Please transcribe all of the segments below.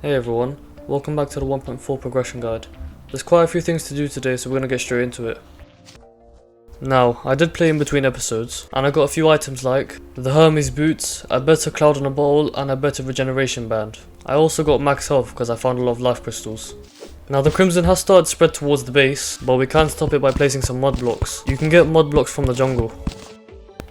Hey everyone, welcome back to the 1.4 progression guide. There's quite a few things to do today, so we're gonna get straight into it. Now, I did play in between episodes, and I got a few items like the Hermes boots, a better cloud on a bowl, and a better regeneration band. I also got max health because I found a lot of life crystals. Now the crimson has started to spread towards the base, but we can stop it by placing some mud blocks. You can get mud blocks from the jungle.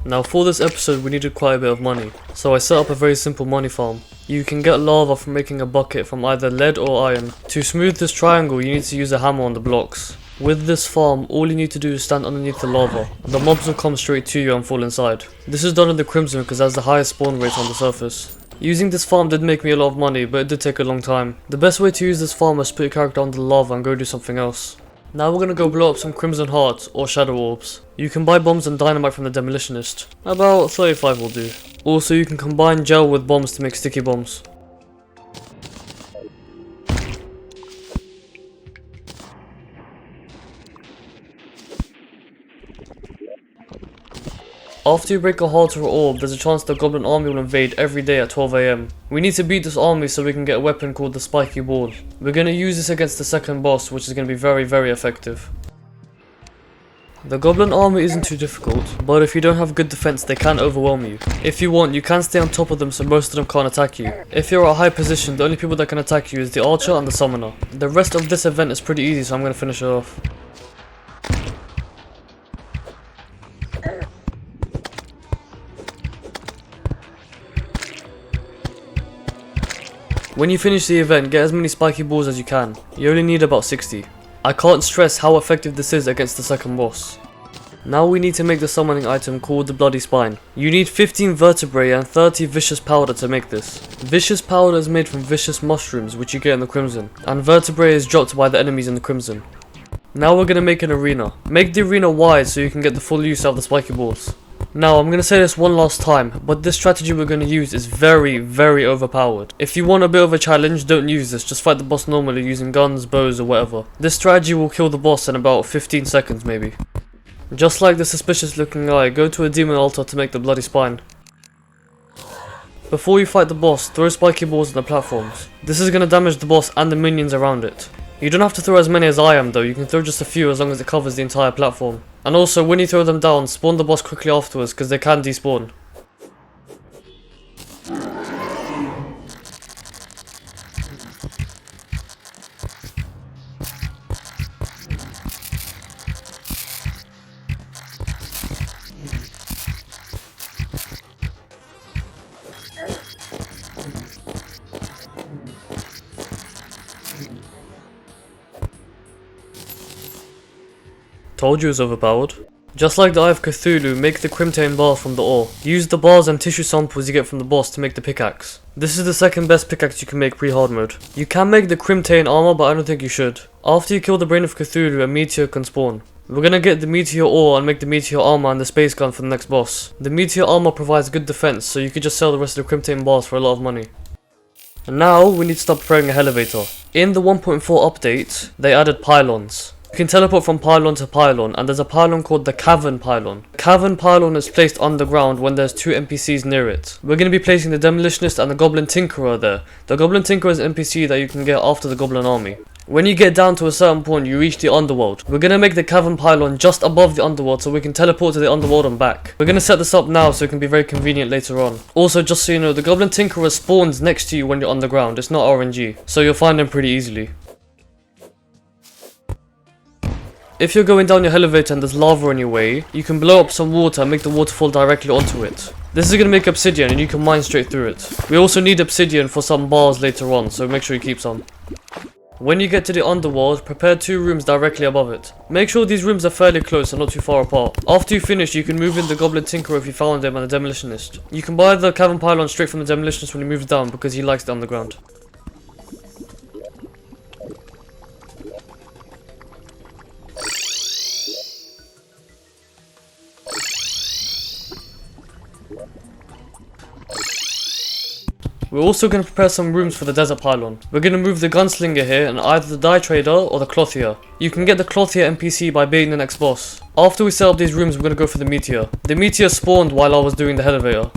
Now for this episode we needed quite a bit of money, so I set up a very simple money farm. You can get lava from making a bucket from either lead or iron. To smooth this triangle you need to use a hammer on the blocks. With this farm, all you need to do is stand underneath the lava. The mobs will come straight to you and fall inside. This is done in the crimson because it has the highest spawn rate on the surface. Using this farm did make me a lot of money, but it did take a long time. The best way to use this farm is put your character under the lava and go do something else. Now we're gonna go blow up some crimson hearts or shadow orbs. You can buy bombs and dynamite from the demolitionist. About 35 will do. Also you can combine gel with bombs to make sticky bombs. After you break a heart or orb, there's a chance the Goblin Army will invade every day at 12 AM. We need to beat this army so we can get a weapon called the Spiky Ball. We're going to use this against the second boss, which is going to be very effective. The Goblin Army isn't too difficult, but if you don't have good defense they can overwhelm you. If you want, you can stay on top of them so most of them can't attack you. If you're at a high position, the only people that can attack you is the Archer and the Summoner. The rest of this event is pretty easy, so I'm going to finish it off. When you finish the event, get as many spiky balls as you can. You only need about 60. I can't stress how effective this is against the second boss. Now we need to make the summoning item called the Bloody Spine. You need 15 vertebrae and 30 vicious powder to make this. Vicious powder is made from vicious mushrooms which you get in the crimson, and vertebrae is dropped by the enemies in the crimson. Now we're going to make an arena. Make the arena wide so you can get the full use out of the spiky balls. Now, I'm going to say this one last time, but this strategy we're going to use is very overpowered. If you want a bit of a challenge, don't use this, just fight the boss normally using guns, bows or whatever. This strategy will kill the boss in about 15 seconds maybe. Just like the suspicious looking guy, go to a demon altar to make the bloody spine. Before you fight the boss, throw spiky balls on the platforms. This is going to damage the boss and the minions around it. You don't have to throw as many as I am though, you can throw just a few as long as it covers the entire platform. And also, when you throw them down, spawn the boss quickly afterwards because they can despawn. Told you it was overpowered. Just like the Eye of Cthulhu, make the Crimtane bar from the ore. Use the bars and tissue samples you get from the boss to make the pickaxe. This is the second best pickaxe you can make pre-hard mode. You can make the Crimtane armor, but I don't think you should. After you kill the Brain of Cthulhu, a meteor can spawn. We're gonna get the Meteor ore and make the Meteor Armor and the Space Gun for the next boss. The Meteor Armor provides good defense, so you could just sell the rest of the Crimtane bars for a lot of money. And now, we need to start preparing a elevator. In the 1.4 update, they added pylons. You can teleport from pylon to pylon, and there's a pylon called the Cavern Pylon. Cavern Pylon is placed underground when there's 2 NPCs near it. We're going to be placing the Demolitionist and the Goblin Tinkerer there. The Goblin Tinkerer is an NPC that you can get after the Goblin Army. When you get down to a certain point, you reach the underworld. We're going to make the Cavern Pylon just above the underworld so we can teleport to the underworld and back. We're going to set this up now so it can be very convenient later on. Also, just so you know, the Goblin Tinkerer spawns next to you when you're underground. It's not RNG, so you'll find him pretty easily. If you're going down your elevator and there's lava in your way, you can blow up some water and make the water fall directly onto it. This is going to make obsidian and you can mine straight through it. We also need obsidian for some bars later on, so make sure you keep some. When you get to the underworld, prepare 2 rooms directly above it. Make sure these rooms are fairly close and not too far apart. After you finish, you can move in the Goblin Tinkerer if you found him and the Demolitionist. You can buy the Cavern Pylon straight from the Demolitionist when he moves down because he likes the underground. We're also going to prepare some rooms for the Desert Pylon. We're going to move the Gunslinger here and either the Dye Trader or the Clothier. You can get the Clothier NPC by being the next boss. After we set up these rooms, we're going to go for the Meteor. The Meteor spawned while I was doing the elevator.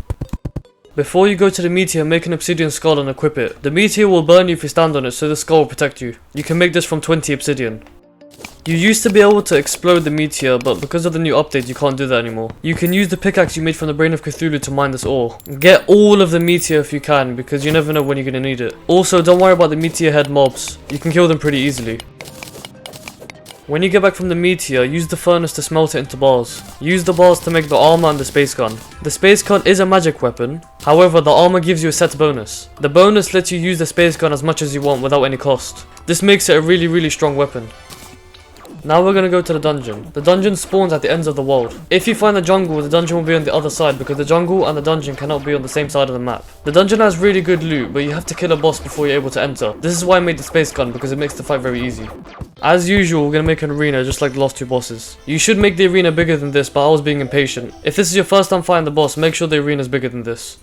Before you go to the meteor, make an obsidian skull and equip it. The meteor will burn you if you stand on it, so the skull will protect you. You can make this from 20 obsidian. You used to be able to explode the meteor, but because of the new update you can't do that anymore. You can use the pickaxe you made from the Brain of Cthulhu to mine this ore. Get all of the meteor if you can, because you never know when you're gonna need it. Also, don't worry about the meteor head mobs. You can kill them pretty easily. When you get back from the meteor, use the furnace to smelt it into bars. Use the bars to make the armor and the space gun. The space gun is a magic weapon, however the armor gives you a set bonus. The bonus lets you use the space gun as much as you want without any cost. This makes it a really strong weapon. Now we're gonna go to the dungeon. The dungeon spawns at the ends of the world. If you find the jungle, the dungeon will be on the other side because the jungle and the dungeon cannot be on the same side of the map. The dungeon has really good loot, but you have to kill a boss before you're able to enter. This is why I made the space gun, because it makes the fight very easy. As usual, we're gonna make an arena just like the last two bosses. You should make the arena bigger than this, but I was being impatient. If this is your first time fighting the boss, make sure the arena is bigger than this.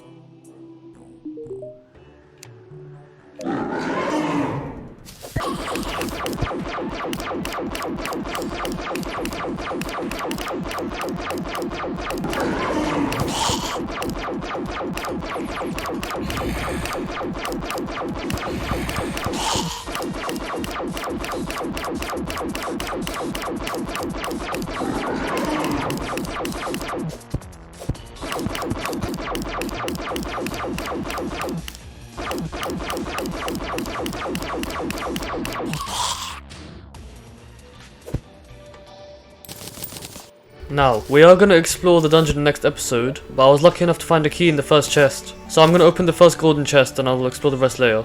Now, we are going to explore the dungeon in the next episode, but I was lucky enough to find a key in the first chest. So I'm going to open the first golden chest and I will explore the rest later.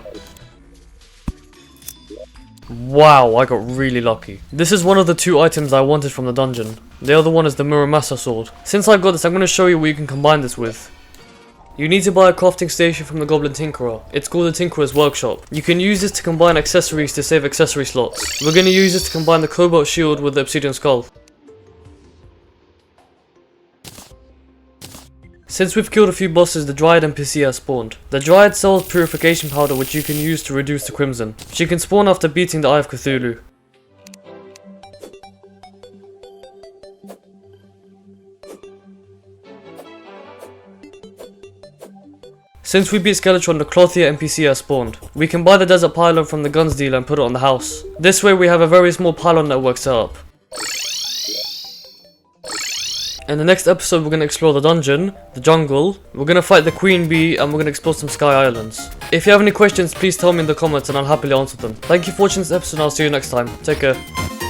Wow, I got really lucky. This is one of the two items I wanted from the dungeon. The other one is the Muramasa sword. Since I've got this, I'm going to show you what you can combine this with. You need to buy a crafting station from the Goblin Tinkerer. It's called the Tinkerer's Workshop. You can use this to combine accessories to save accessory slots. We're going to use this to combine the Cobalt Shield with the Obsidian Skull. Since we've killed a few bosses, the Dryad NPC has spawned. The Dryad sells purification powder which you can use to reduce the Crimson. She can spawn after beating the Eye of Cthulhu. Since we beat Skeletron, the Clothier NPC has spawned. We can buy the Desert Pylon from the guns dealer and put it on the house. This way we have a very small pylon network set up. In the next episode, we're going to explore the dungeon, the jungle, we're going to fight the Queen Bee, and we're going to explore some Sky Islands. If you have any questions, please tell me in the comments and I'll happily answer them. Thank you for watching this episode and I'll see you next time. Take care.